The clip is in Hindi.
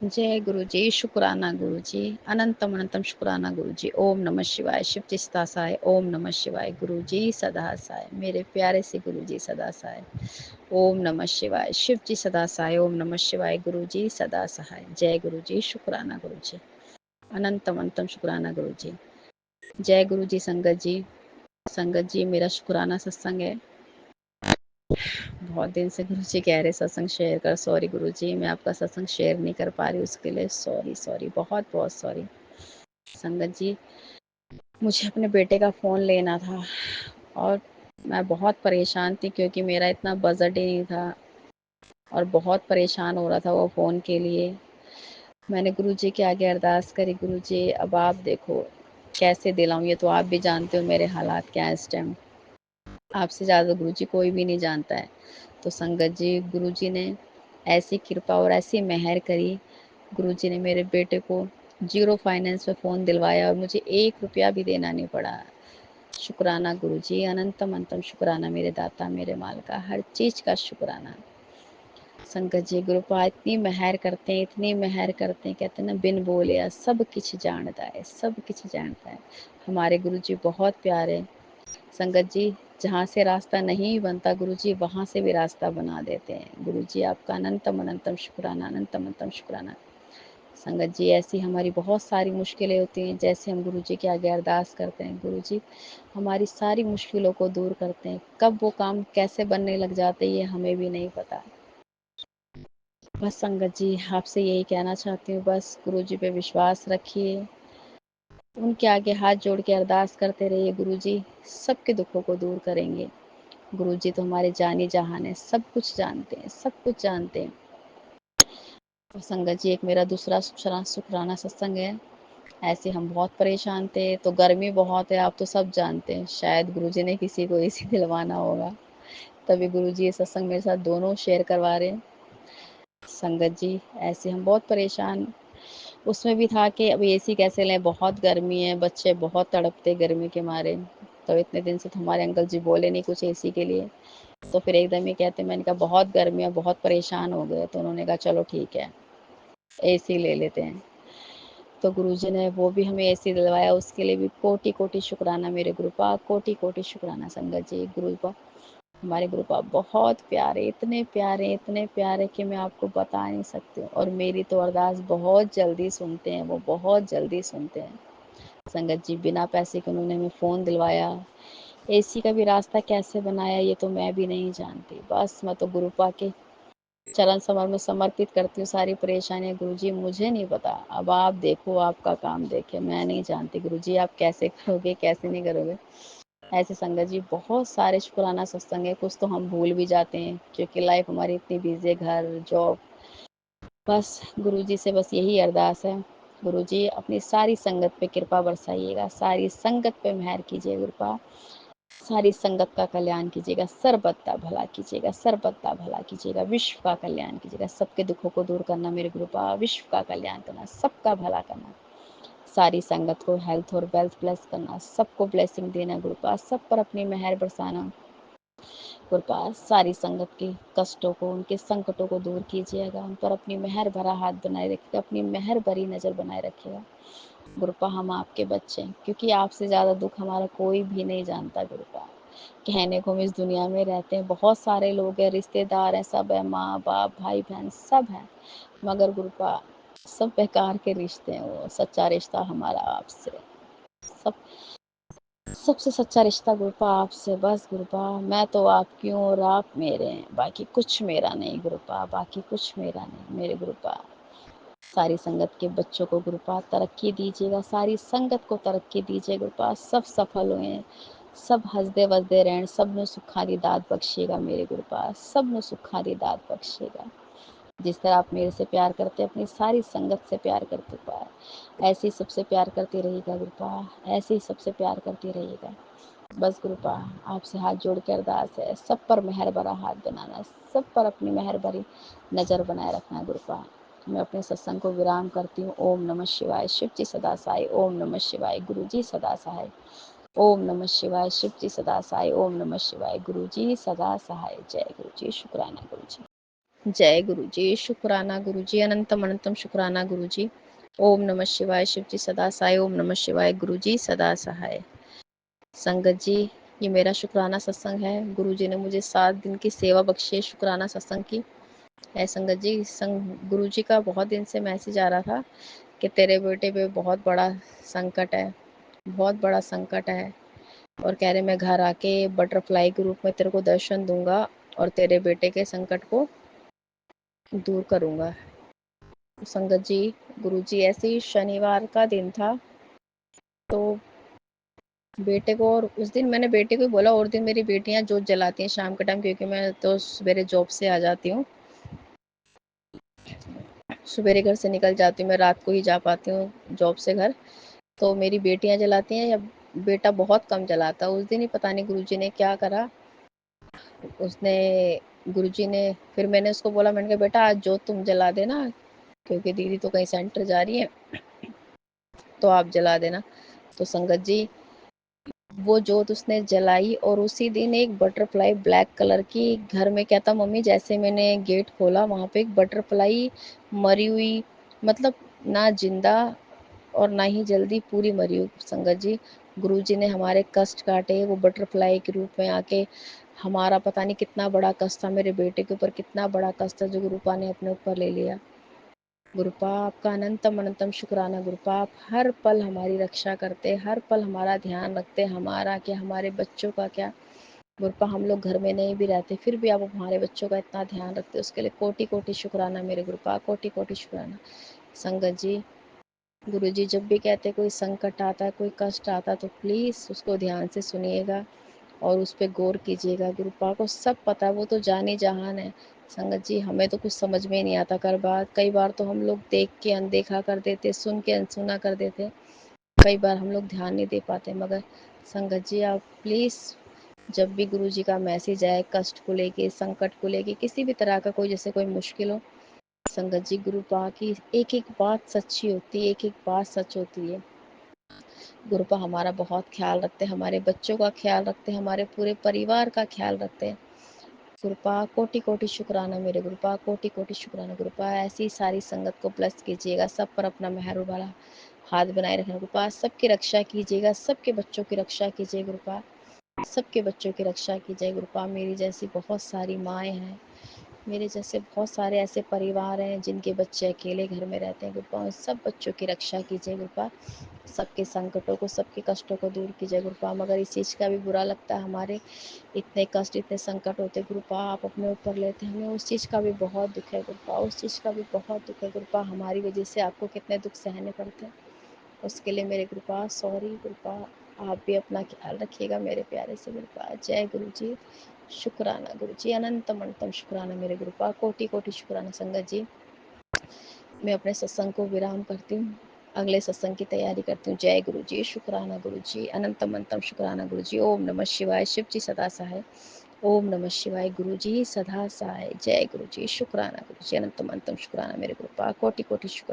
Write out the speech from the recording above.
जय गुरु जी, शुक्राना गुरु जी, अनंतम अनंतम शुक्राना गुरु जी। ओम नमः शिवाय, शिव जी सदा सहाय। ओम नमः शिवाय, गुरु जी सदा सहाय, मेरे प्यारे से गुरु जी सदा सहाय। ओम नमः शिवाय, शिव जी सदा सहाय। ओम नमः शिवाय, गुरु जी सदा सहाय। जय गुरु जी, शुक्राना गुरु जी, अनंतम अनंतम शुक्राना गुरु जी। जय गुरु जी। संगत जी, संगत जी, मेरा शुक्राना सत्संग है। बहुत दिन से गुरु जी कह रहे सत्संग शेयर कर। सॉरी गुरु जी, मैं आपका सत्संग शेयर नहीं कर पा रही, उसके लिए सॉरी सॉरी, बहुत बहुत सॉरी। संगत जी, मुझे अपने बेटे का फ़ोन लेना था और मैं बहुत परेशान थी क्योंकि मेरा इतना बजट ही नहीं था और बहुत परेशान हो रहा था वो फ़ोन के लिए। मैंने गुरु जी के आगे अरदास करी, गुरु जी अब आप देखो कैसे दिलाऊं, ये तो आप भी जानते हो मेरे हालात क्या है इस टाइम। आपसे ज़्यादा गुरु जी कोई भी नहीं जानता है। तो संगत जी, गुरु जी ने ऐसी कृपा और ऐसी मेहर करी, गुरु जी ने मेरे बेटे को जीरो फाइनेंस में फ़ोन दिलवाया और मुझे 1 रुपया भी देना नहीं पड़ा। शुक्राना गुरु जी, अनंतम अनंतम शुक्राना मेरे दाता मेरे मालिका, हर चीज़ का शुक्राना। संगत जी, गुरुपा इतनी मेहर करते हैं, इतनी मेहर करते हैं, कहते हैं ना बिन बोलिया सब किछ जानता है, सब किछ जानता है। हमारे गुरु जी बहुत प्यारे। संगत जी, जहाँ से रास्ता नहीं बनता गुरु जी वहाँ से भी रास्ता बना देते हैं। गुरु जी आपका अनंतम अनंतम शुक्राना, अनंतम अनंतम शुक्राना। संगत जी, ऐसी हमारी बहुत सारी मुश्किलें होती हैं, जैसे हम गुरु जी के आगे अरदास करते हैं, गुरु जी हमारी सारी मुश्किलों को दूर करते हैं। कब वो काम कैसे बनने लग जाते हैं ये हमें भी नहीं पता। बस संगत जी, आपसे यही कहना चाहती हूँ, बस गुरु जी पे विश्वास रखिए, उनके आगे हाथ जोड़ के अरदास करते रहिए। गुरु जी सबके दुखों को दूर करेंगे। गुरु जी तो हमारे जानी जहान है, सब कुछ जानते हैं, सब कुछ जानते हैं। और संगत जी, एक मेरा दूसरा शुक्राना सत्संग है। ऐसे हम बहुत परेशान थे, तो गर्मी बहुत है, आप तो सब जानते हैं, शायद गुरु जी ने किसी को एसी दिलवाना होगा, तभी गुरु जी ये सत्संग मेरे साथ दोनों शेयर करवा रहे हैं। संगत जी, ऐसे हम बहुत परेशान, उसमें भी था कि अब एसी कैसे लें, बहुत गर्मी है, बच्चे बहुत तड़पते गर्मी के मारे। तो इतने दिन से तो हमारे अंकल जी बोले नहीं कुछ एसी के लिए, तो फिर एकदम ही कहते, मैंने कहा बहुत गर्मी है, बहुत परेशान हो गए, तो उन्होंने कहा चलो ठीक है एसी ले लेते हैं। तो गुरुजी ने वो भी हमें एसी दिलवाया, उसके लिए भी कोटि कोटि शुक्राना मेरे गुरुपा, कोटि कोटि शुक्राना। संगत जी, गुरुपा हमारे गुरुपा बहुत प्यारे, इतने प्यारे कि मैं आपको बता नहीं सकती हूँ। और मेरी तो अरदास बहुत जल्दी सुनते हैं, वो बहुत जल्दी सुनते हैं। संगत जी, बिना पैसे के उन्होंने हमें फ़ोन दिलवाया, एसी का भी रास्ता कैसे बनाया ये तो मैं भी नहीं जानती। बस मैं तो गुरुपा के चरण समर में समर्पित करती हूँ सारी परेशानियाँ। गुरुजी मुझे नहीं पता, अब आप देखो, आपका काम देखे, मैं नहीं जानती गुरुजी आप कैसे करोगे कैसे नहीं करोगे। ऐसे संगत जी बहुत सारे शुक्राना सत्संग है, कुछ तो हम भूल भी जाते हैं क्योंकि लाइफ हमारी इतनी बिजी है, घर जॉब। बस गुरुजी से बस यही अरदास है, गुरुजी अपनी सारी संगत पे कृपा बरसाइएगा, सारी संगत पे मेहर कीजिए गुरुपा, सारी संगत का कल्याण कीजिएगा, सर्वदा भला कीजिएगा, सर्वदा भला कीजिएगा, विश्व का कल्याण कीजिएगा, सबके दुखों को दूर करना मेरे गुरुपा, विश्व का कल्याण करना, सबका भला करना, सारी संगत को हेल्थ और वेल्थ ब्लेस करना, सबको ब्लेसिंग देना गुरुपा, सब पर अपनी मेहर बरसाना गुरुपा, सारी संगत के कष्टों को, उनके संकटों को दूर कीजिएगा, उन पर अपनी मेहर भरा हाथ बनाए रखिएगा, अपनी मेहर भरी नज़र बनाए रखिएगा गुरुपा। हम आपके बच्चे हैं, क्योंकि आपसे ज़्यादा दुख हमारा कोई भी नहीं जानता गुरुपा। कहने को हम इस दुनिया में रहते हैं, बहुत सारे लोग हैं, रिश्तेदार हैं, सब है, माँ बाप भाई बहन सब हैं, मगर गुरुपा सब बेकार के रिश्ते हैं, वो सच्चा रिश्ता हमारा आपसे, सब सबसे सच्चा रिश्ता गुरुपा आपसे। बस गुरुपा मैं तो आपकी हूँ और आप मेरे हैं, बाकी कुछ मेरा नहीं गुरुपा, बाकी कुछ मेरा नहीं मेरे गुरुपा। सारी संगत के बच्चों को गुरुपा तरक्की दीजिएगा, सारी संगत को तरक्की दीजिए गुरुपा, सब सफल हुए, सब हंसदे वसदे रहन, सब नु सुखा दी दात बख्शिएगा मेरे गुरुपा, सब नु सुखा दी दात बख्शिएगा। जिस तरह आप मेरे से प्यार करते अपनी सारी संगत से प्यार करते गुरुपा, ऐसे ही सबसे प्यार करती रहिएगा गुरुपा, ऐसे ही सबसे प्यार करती रहिएगा। बस गुरुपा आपसे हाथ जोड़ के अरदास है, सब पर मेहर भरा हाथ बनाना, सब पर अपनी मेहर भरी नज़र बनाए रखना गुरुपा। मैं अपने सत्संग को विराम करती हूँ। ओम नमः शिवाय, शिव जी सदा सहाय। ओम नमः शिवाय, गुरु जी सदा सहाय। ओम नमः शिवाय, शिव जी सदा सहाय। ओम नमः शिवाय, गुरु जी सदा सहाय। जय गुरु जी, शुक्राना गुरु जी। जय गुरु जी, शुक्राना गुरु जी, अनंतम अनंतम शुक्राना गुरु जी। ओम नमः शिवाय, शिव जी सदा सहाय। ओम नमः शिवाय, गुरु जी सदा सहाय। संगत जी, ये मेरा शुक्राना सत्संग है। गुरु जी ने मुझे 7 दिन की सेवा बख्शी है शुक्राना सत्संग की। है संगत जी, गुरु जी का बहुत दिन से मैसेज आ रहा था कि तेरे बेटे पे बहुत बड़ा संकट है, बहुत बड़ा संकट है, और कह रहे मैं घर आके बटरफ्लाई के रूप में तेरे को दर्शन दूंगा और तेरे बेटे के संकट को दूर करूंगा। संगत जी, गुरु जी ऐसे ही शनिवार का दिन था, तो बेटे को, और उस दिन मैंने बेटे को बोला, और दिन मेरी बेटियां जोत जलाती हैं शाम के टाइम, क्योंकि मैं तो सवेरे जॉब से आ जाती हूँ, सवेरे घर से निकल जाती हूँ, मैं रात को ही जा पाती हूँ जॉब से घर। तो मेरी बेटियां जलाती हैं, या बेटा बहुत कम जलाता। उस दिन ही पता नहीं गुरुजी ने क्या करा, उसने गुरुजी ने, फिर मैंने उसको बोला, मैंने कहा बेटा आज जोत तुम जला देना, क्योंकि दीदी तो कहीं सेंटर जा रही है, तो आप जला देना। तो संगत जी, वो जोत उसने जलाई, और उसी दिन एक बटरफ्लाई ब्लैक कलर की, घर में क्या था मम्मी, जैसे मैंने गेट खोला वहां पे एक बटरफ्लाई मरी हुई, मतलब ना जिंदा और ना ही जल्दी, पूरी मरी हुई। संगत जी, गुरुजी ने हमारे कष्ट काटे वो बटरफ्लाई के रूप में आके। हमारा पता नहीं कितना बड़ा कष्ट था, मेरे बेटे के ऊपर कितना बड़ा कष्ट था, जो गुरुपा ने अपने ऊपर ले लिया। गुरुपा आपका अनंतम अनंतम शुक्राना। गुरुपा आप हर पल हमारी रक्षा करते, हर पल हमारा ध्यान रखते, हमारा क्या, हमारे बच्चों का क्या। गुरुपा हम लोग घर में नहीं भी रहते, फिर भी आप हमारे बच्चों का इतना ध्यान रखते, उसके लिए कोटि कोटि शुक्राना मेरे गुरुपा, कोटि कोटि शुक्राना। संगत जी, गुरु जी जब भी कहते कोई संकट आता है, कोई कष्ट आता है, तो प्लीज़ उसको ध्यान से सुनिएगा और उस पर गौर कीजिएगा। गुरुपा को सब पता है, वो तो जाने जहान है। संगत जी, हमें तो कुछ समझ में ही नहीं आता। कई बार तो हम लोग देख के अनदेखा कर देते, सुन के अनसुना कर देते, कई बार हम लोग ध्यान नहीं दे पाते। मगर संगत जी, आप प्लीज़ जब भी गुरु जी का मैसेज आए, कष्ट को लेके, संकट को लेके, किसी भी तरह का कोई, जैसे कोई मुश्किल हो, संगत जी गुरुपा की एक एक बात सच्ची होती है, एक एक बात सच होती है। गुरुपा हमारा बहुत ख्याल रखते हैं, हमारे बच्चों का ख्याल रखते हैं, हमारे पूरे परिवार का ख्याल रखते हैं। गुरुपा कोटि कोटि शुक्राना मेरे गुरुपा, कोटि कोटि शुक्राना गुरुपा। ऐसी सारी संगत को ब्लेस कीजिएगा, सब पर अपना मेहर वाला हाथ बनाए रखना गुरुपा। सबकी रक्षा कीजिएगा, सबके बच्चों की रक्षा कीजिए गुरुपा, सबके बच्चों की रक्षा कीजिए गुरुपा। मेरी जैसी बहुत सारी माएँ हैं, मेरे जैसे बहुत सारे ऐसे परिवार हैं जिनके बच्चे अकेले घर में रहते हैं गुरुपा। उन सब बच्चों की रक्षा कीजिए गुरुपा, सबके संकटों को, सबके कष्टों को दूर कीजिए गुरुपा। मगर इस चीज़ का भी बुरा लगता है, हमारे इतने कष्ट, इतने संकट होते गुरुपा, आप अपने ऊपर लेते हैं, हमें उस चीज़ का भी बहुत दुख है गुरुपा, उस चीज़ का भी बहुत दुख है गुरुपा। हमारी वजह से आपको कितने दुख सहने पड़ते हैं, उसके लिए मेरे गुरुपा सॉरी गुरुपा। आप भी अपना ख्याल रखिएगा मेरे प्यारे से गुरुपा। जय गुरु जी, शुक्राना गुरु जी, अनंतम अनंतम शुक्राना मेरे गुरुपा, कोटि कोटि शुक्राना। संगत जी, मैं अपने सत्संग को विराम करती हूँ, अगले सत्संग की तैयारी करती हूँ। जय गुरु जी, शुक्राना गुरु जी, अनंतम अनंतम शुक्राना गुरु जी। ओम नमः शिवाय, शिव जी सदा सहाय। ओम नमः शिवाय, गुरु जी सदा सहाय। जय गुरु जी, शुक्राना गुरु जी, अनंतम अनंतम शुक्राना मेरे गुरुपा, कोटि कोटि शुक्राना।